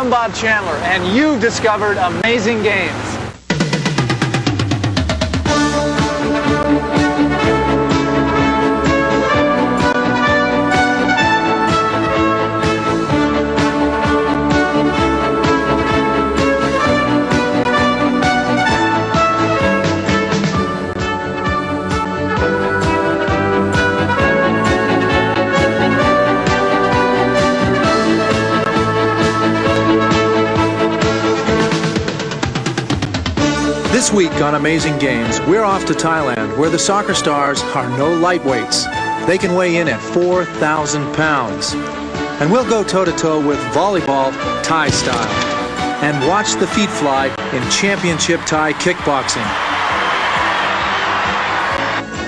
I'm Bob Chandler, and you've discovered Amazing Games. This week on Amazing Games, we're off to Thailand, where the soccer stars are no lightweights. They can weigh in at 4,000 pounds. And we'll go toe-to-toe with volleyball Thai style and watch the feet fly in championship Thai kickboxing.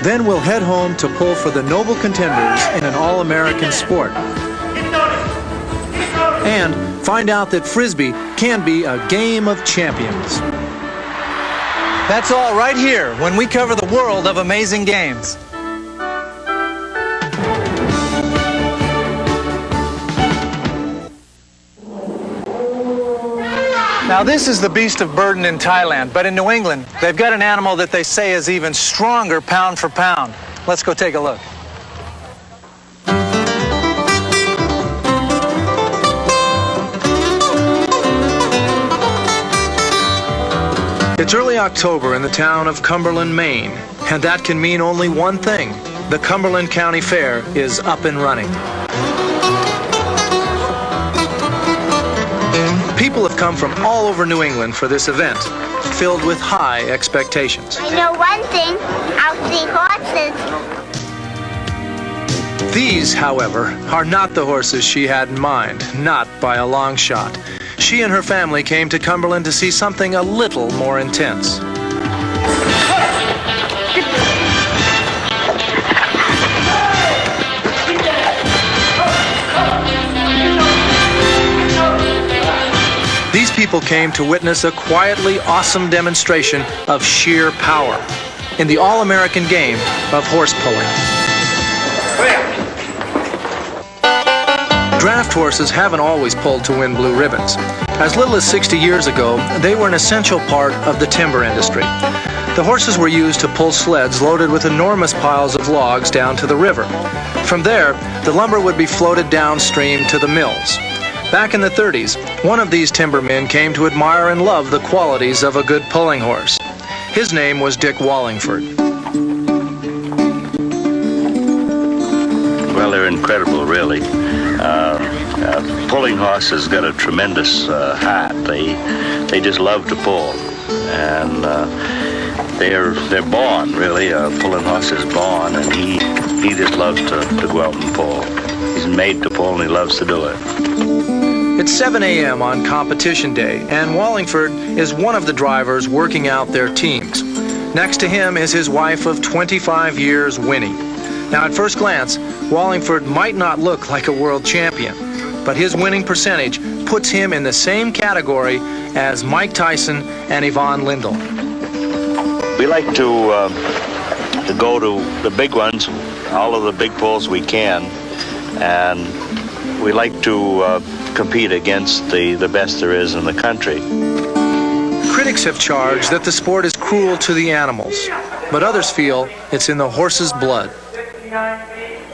Then we'll head home to pull for the noble contenders in an all-American sport. And find out that Frisbee can be a game of champions. That's all right here when we cover the world of Amazing Games. Now this is the beast of burden in Thailand, but in New England, they've got an animal that they say is even stronger pound for pound. Let's go take a look. It's early October in the town of Cumberland, Maine, and that can mean only one thing. The Cumberland County Fair is up and running. People have come from all over New England for this event, filled with high expectations. I know one thing, I'll see horses. These, however, are not the horses she had in mind, not by a long shot. She and her family came to Cumberland to see something a little more intense. These people came to witness a quietly awesome demonstration of sheer power in the all-American game of horse pulling. Draft horses haven't always pulled to win blue ribbons. As little as 60 years ago, they were an essential part of the timber industry. The horses were used to pull sleds loaded with enormous piles of logs down to the river. From there, the lumber would be floated downstream to the mills. Back in the 30s, one of these timbermen came to admire and love the qualities of a good pulling horse. His name was Dick Wallingford. Well, they're incredible, really. Pulling horses got a tremendous heart. They just love to pull, and they're born, really. Pulling horse is born, and he just loves to go out and pull. He's made to pull, and he loves to do it. It's 7 a.m. on competition day, and Wallingford is one of the drivers working out their teams. Next to him is his wife of 25 years, Winnie. Now, at first glance, Wallingford might not look like a world champion, but his winning percentage puts him in the same category as Mike Tyson and Yvonne Lindell. We like to go to the big ones, all of the big pulls we can, and we like to compete against the best there is in the country. Critics have charged that the sport is cruel to the animals, but others feel it's in the horse's blood.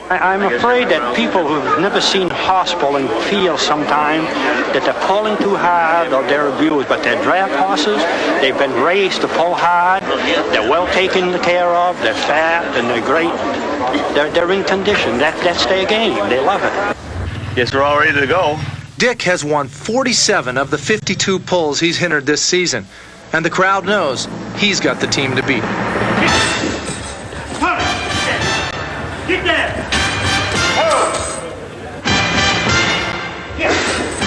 I'm afraid that people who've never seen horse pulling feel sometimes that they're pulling too hard or they're abused. But they're draft horses. They've been raised to pull hard. They're well taken care of. They're fat and they're great. They're in condition. That's their game. They love it. Yes, we're all ready to go. Dick has won 47 of the 52 pulls he's entered this season, and the crowd knows he's got the team to beat. Get there!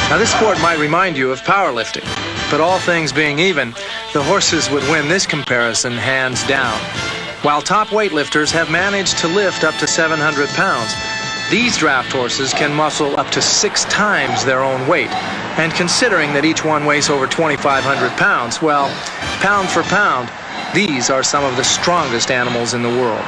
Now, this sport might remind you of powerlifting, but all things being even, the horses would win this comparison hands down. While top weightlifters have managed to lift up to 700 pounds, these draft horses can muscle up to 6 times their own weight. And considering that each one weighs over 2,500 pounds, well, pound for pound, these are some of the strongest animals in the world.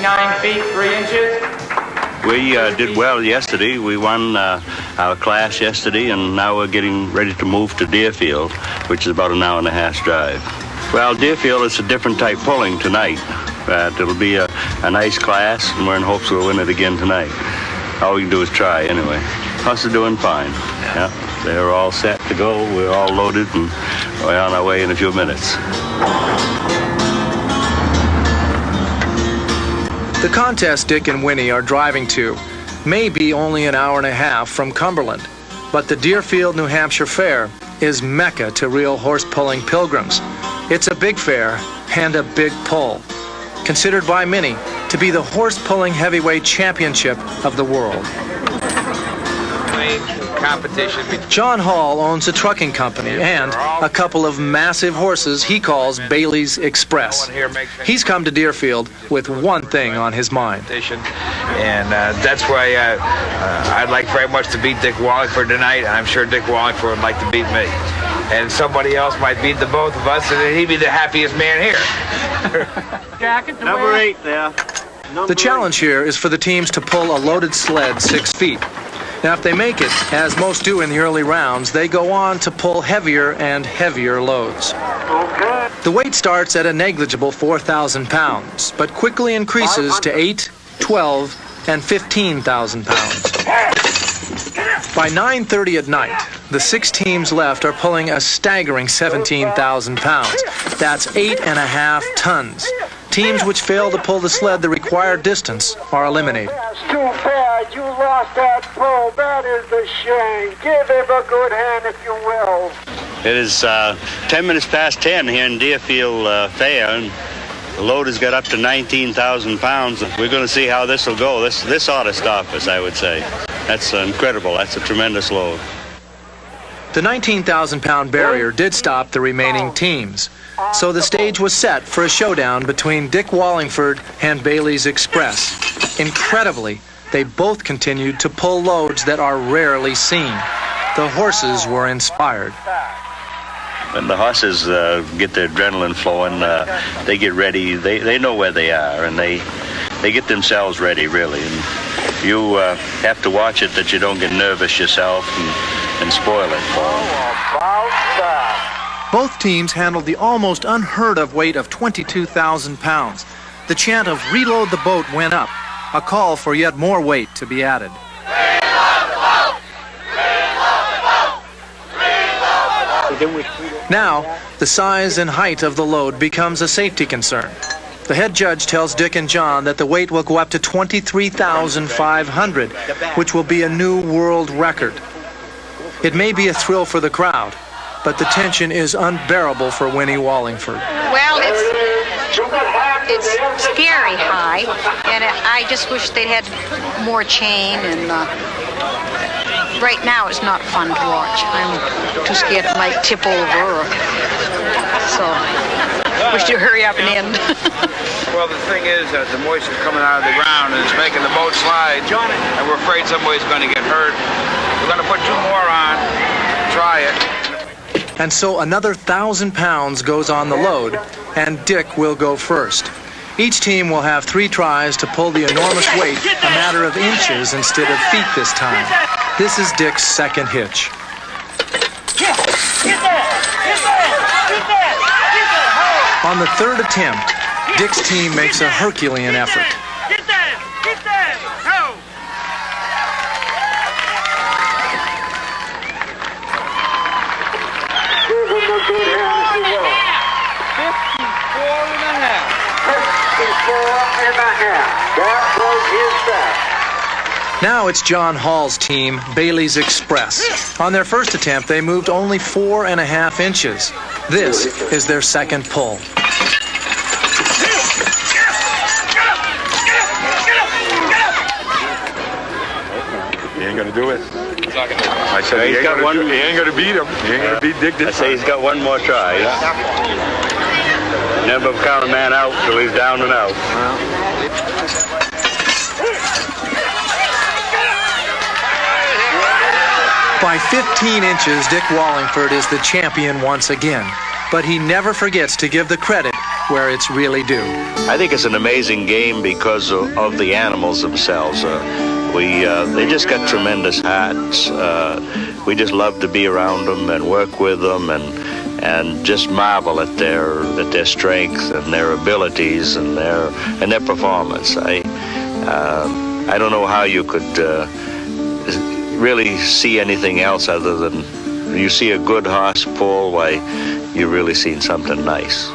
29 feet 3 inches. We did well yesterday. We won our class yesterday, and now we're getting ready to move to Deerfield, which is about an hour and a half drive. Well, Deerfield is a different type pulling tonight. It'll be a nice class, and we're in hopes we'll win it again tonight. All we can do is try anyway. Us are doing fine. Yeah, they're all set to go. We're all loaded, and we're on our way in a few minutes. The contest Dick and Winnie are driving to may be only an hour and a half from Cumberland, but the Deerfield, New Hampshire Fair is Mecca to real horse-pulling pilgrims. It's a big fair and a big pull, considered by many to be the horse-pulling heavyweight championship of the world. Competition. John Hall owns a trucking company and a couple of massive horses he calls Bailey's Express. He's come to Deerfield with one thing on his mind. And that's why I'd like very much to beat Dick Wallingford tonight. I'm sure Dick Wallingford would like to beat me. And somebody else might beat the both of us, and he'd be the happiest man here. Number 8 there. The challenge here is for the teams to pull a loaded sled 6 feet. Now, if they make it, as most do in the early rounds, they go on to pull heavier and heavier loads. The weight starts at a negligible 4,000 pounds, but quickly increases to 8, 12, and 15,000 pounds. By 9:30 at night, the 6 teams left are pulling a staggering 17,000 pounds. That's 8.5 tons. Teams which fail to pull the sled the required distance are eliminated. That's too bad. You lost that pull. That is a shame. Give him a good hand, if you will. It is 10 minutes past 10 here in Deerfield Fair, and the load has got up to 19,000 pounds. We're going to see how this will go. This ought to stop us, I would say. That's incredible. That's a tremendous load. The 19,000-pound barrier did stop the remaining teams, so the stage was set for a showdown between Dick Wallingford and Bailey's Express. Incredibly, they both continued to pull loads that are rarely seen. The horses were inspired. When the horses get their adrenaline flowing, they get ready. They know where they are, and they get themselves ready, really. And you have to watch it that you don't get nervous yourself and spoil it for them. Both teams handled the almost unheard of weight of 22,000 pounds. The chant of "reload the boat" went up, a call for yet more weight to be added. Now, the size and height of the load becomes a safety concern. The head judge tells Dick and John that the weight will go up to 23,500, which will be a new world record. It may be a thrill for the crowd, but the tension is unbearable for Winnie Wallingford. Well, it's scary high, and I just wish they'd had more chain, and right now it's not fun to watch. I'm too scared it might tip over, so wish you'd hurry up and end. Well, the thing is that the moisture's coming out of the ground and it's making the boat slide, and we're afraid somebody's going to get hurt. We're going to put 2 more on, try it. And so another 1,000 pounds goes on the load, and Dick will go first. Each team will have 3 tries to pull the enormous weight a matter of inches instead of feet this time. This is Dick's second hitch. On the 3rd attempt, Dick's team makes a Herculean effort. Now it's John Hall's team, Bailey's Express. On their first attempt, they moved only 4.5 inches. This is their second pull. He ain't gonna do it. I said he ain't gonna beat him. He ain't gonna beat Dick this time. I say he's got one more try. Never count a man out till he's down and out. By 15 inches, Dick Wallingford is the champion once again. But he never forgets to give the credit where it's really due. I think it's an amazing game because of the animals themselves. They just got tremendous hearts. We just love to be around them and work with them and just marvel at their strength and their abilities and their performance. I don't know how you could really see anything else other than you see a good horse pull, why you're really seeing something nice.